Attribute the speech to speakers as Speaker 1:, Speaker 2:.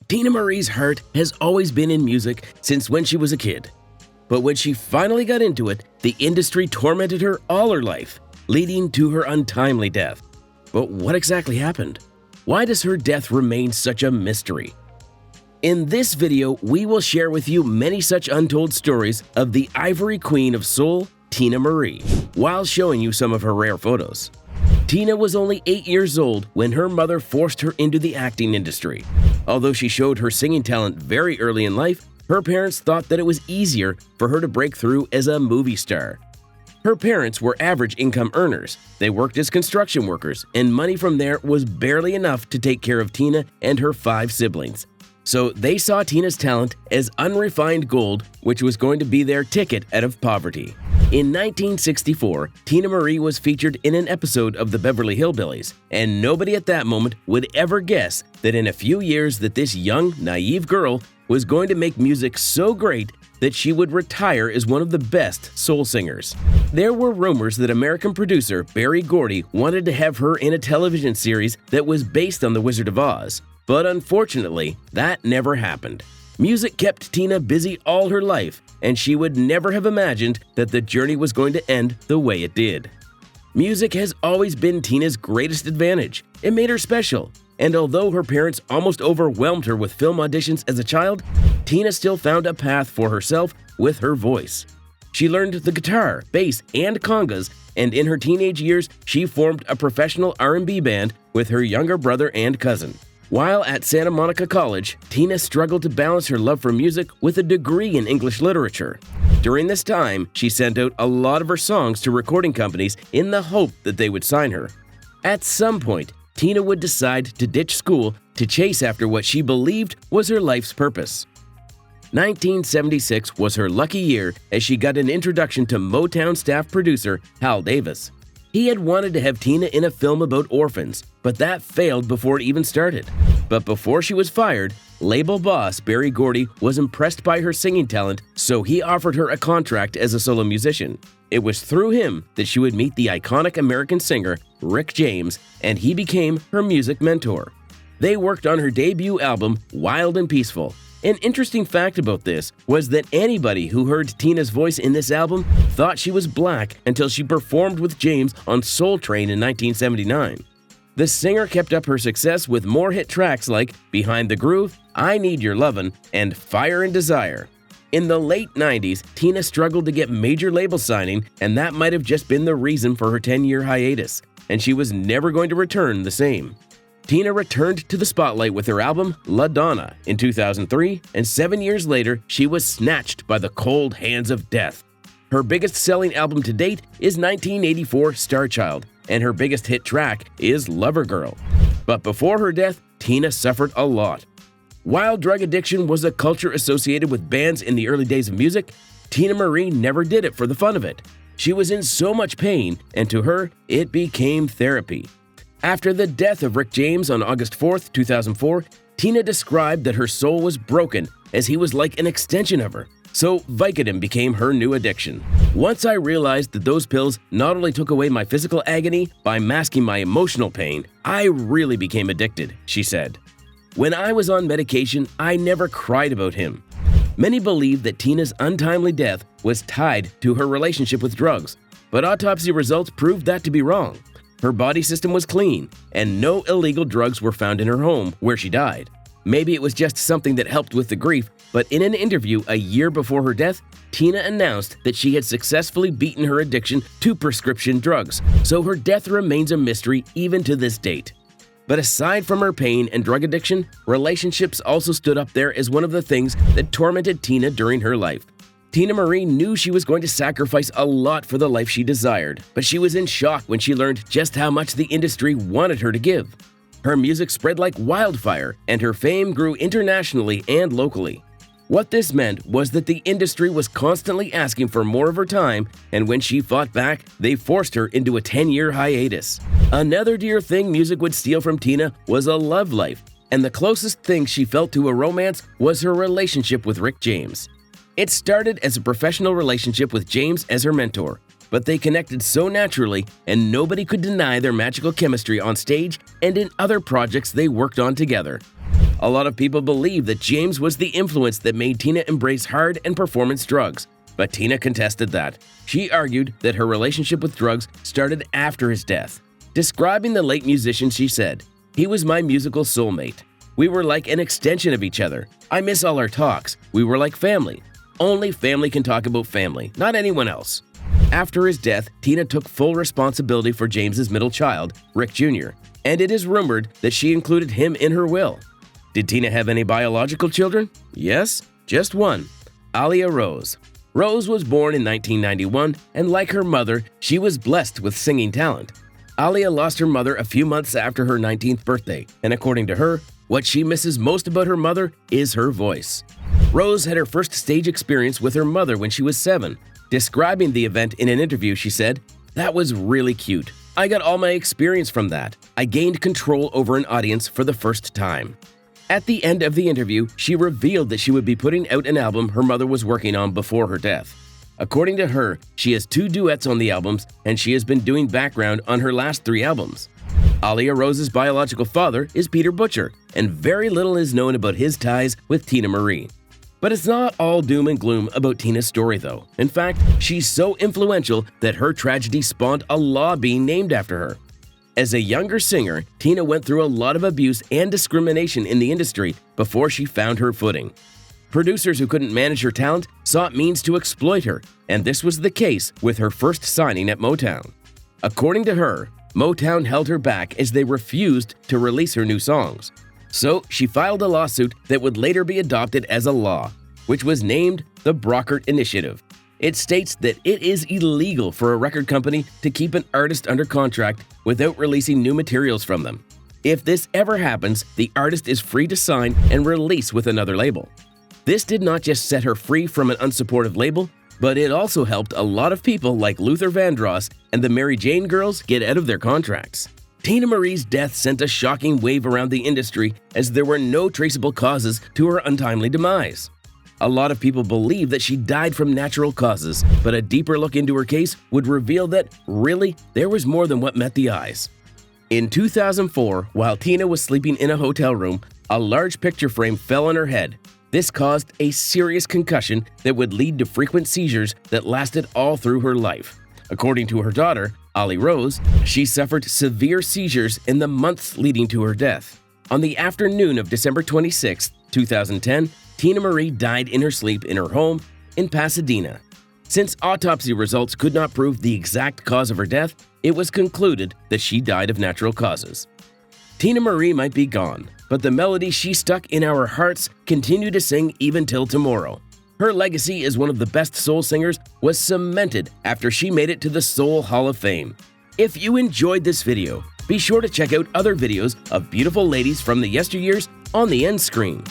Speaker 1: Teena Marie's heart has always been in music since when she was a kid. But when she finally got into it, the industry tormented her all her life, leading to her untimely death. But what exactly happened? Why does her death remain such a mystery? In this video, we will share with you many such untold stories of the Ivory Queen of Soul, Teena Marie, while showing you some of her rare photos. Teena was only 8 years old when her mother forced her into the acting industry. Although she showed her singing talent very early in life, her parents thought that it was easier for her to break through as a movie star. Her parents were average income earners. They worked as construction workers, and money from there was barely enough to take care of Teena and her 5 siblings. So they saw Teena's talent as unrefined gold, which was going to be their ticket out of poverty. In 1964, Teena Marie was featured in an episode of the Beverly Hillbillies, and nobody at that moment would ever guess that in a few years that this young, naive girl was going to make music so great that she would retire as one of the best soul singers. There were rumors that American producer Berry Gordy wanted to have her in a television series that was based on The Wizard of Oz, but unfortunately, that never happened. Music kept Teena busy all her life, and she would never have imagined that the journey was going to end the way it did. Music has always been Teena's greatest advantage. It made her special. And although her parents almost overwhelmed her with film auditions as a child, Teena still found a path for herself with her voice. She learned the guitar, bass, and congas, and in her teenage years, she formed a professional R&B band with her younger brother and cousin. While at Santa Monica College, Teena struggled to balance her love for music with a degree in English literature. During this time, she sent out a lot of her songs to recording companies in the hope that they would sign her. At some point, Teena would decide to ditch school to chase after what she believed was her life's purpose. 1976 was her lucky year as she got an introduction to Motown staff producer Hal Davis. He had wanted to have Teena in a film about orphans, but that failed before it even started. But before she was fired, label boss Berry Gordy was impressed by her singing talent, so he offered her a contract as a solo musician. It was through him that she would meet the iconic American singer Rick James, and he became her music mentor. They worked on her debut album, Wild and Peaceful. An interesting fact about this was that anybody who heard Teena's voice in this album thought she was black until she performed with James on Soul Train in 1979. The singer kept up her success with more hit tracks like Behind the Groove, I Need Your Lovin', and Fire and Desire. In the late 90s, Teena struggled to get major label signing, and that might have just been the reason for her 10-year hiatus, and she was never going to return the same. Teena returned to the spotlight with her album La Donna in 2003, and 7 years later, she was snatched by the cold hands of death. Her biggest selling album to date is 1984 Starchild, and her biggest hit track is Lover Girl. But before her death, Teena suffered a lot. While drug addiction was a culture associated with bands in the early days of music, Teena Marie never did it for the fun of it. She was in so much pain, and to her, it became therapy. After the death of Rick James on August 4, 2004, Teena described that her soul was broken as he was like an extension of her. So Vicodin became her new addiction. Once I realized that those pills not only took away my physical agony by masking my emotional pain, I really became addicted, she said. When I was on medication, I never cried about him. Many believe that Teena's untimely death was tied to her relationship with drugs, but autopsy results proved that to be wrong. Her body system was clean, and no illegal drugs were found in her home where she died. Maybe it was just something that helped with the grief, but in an interview a year before her death, Teena announced that she had successfully beaten her addiction to prescription drugs, so her death remains a mystery even to this date. But aside from her pain and drug addiction, relationships also stood up there as one of the things that tormented Teena during her life. Teena Marie knew she was going to sacrifice a lot for the life she desired, but she was in shock when she learned just how much the industry wanted her to give. Her music spread like wildfire, and her fame grew internationally and locally. What this meant was that the industry was constantly asking for more of her time, and when she fought back, they forced her into a 10-year hiatus. Another dear thing music would steal from Teena was a love life, and the closest thing she felt to a romance was her relationship with Rick James. It started as a professional relationship with James as her mentor, but they connected so naturally and nobody could deny their magical chemistry on stage and in other projects they worked on together. A lot of people believe that James was the influence that made Teena embrace hard and performance drugs, but Teena contested that. She argued that her relationship with drugs started after his death. Describing the late musician, she said, "He was my musical soulmate. We were like an extension of each other. I miss all our talks. We were like family. Only family can talk about family, not anyone else." After his death, Teena took full responsibility for James's middle child, Rick Jr., and it is rumored that she included him in her will. Did Teena have any biological children? Yes, just one, Alia Rose. Rose was born in 1991, and like her mother, she was blessed with singing talent. Alia lost her mother a few months after her 19th birthday, and according to her, what she misses most about her mother is her voice. Rose had her first stage experience with her mother when she was 7. Describing the event in an interview, she said, "That was really cute. I got all my experience from that. I gained control over an audience for the first time." At the end of the interview, she revealed that she would be putting out an album her mother was working on before her death. According to her, she has 2 duets on the albums, and she has been doing background on her last 3 albums. Alia Rose's biological father is Peter Butcher, and very little is known about his ties with Teena Marie. But it's not all doom and gloom about Teena's story, though. In fact, she's so influential that her tragedy spawned a law being named after her. As a younger singer, Teena went through a lot of abuse and discrimination in the industry before she found her footing. Producers who couldn't manage her talent sought means to exploit her, and this was the case with her first signing at Motown. According to her, Motown held her back as they refused to release her new songs. So she filed a lawsuit that would later be adopted as a law, which was named the Brockert Initiative. It states that it is illegal for a record company to keep an artist under contract without releasing new materials from them. If this ever happens, the artist is free to sign and release with another label. This did not just set her free from an unsupportive label, but it also helped a lot of people like Luther Vandross and the Mary Jane Girls get out of their contracts. Teena Marie's death sent a shocking wave around the industry as there were no traceable causes to her untimely demise. A lot of people believe that she died from natural causes, but a deeper look into her case would reveal that, really, there was more than what met the eyes. In 2004, while Teena was sleeping in a hotel room, a large picture frame fell on her head. This caused a serious concussion that would lead to frequent seizures that lasted all through her life. According to her daughter, Alia Rose, she suffered severe seizures in the months leading to her death. On the afternoon of December 26, 2010, Teena Marie died in her sleep in her home in Pasadena. Since autopsy results could not prove the exact cause of her death, it was concluded that she died of natural causes. Teena Marie might be gone, but the melody she stuck in our hearts continue to sing even till tomorrow. Her legacy as one of the best soul singers was cemented after she made it to the Soul Hall of Fame. If you enjoyed this video, be sure to check out other videos of beautiful ladies from the yesteryears on the end screen.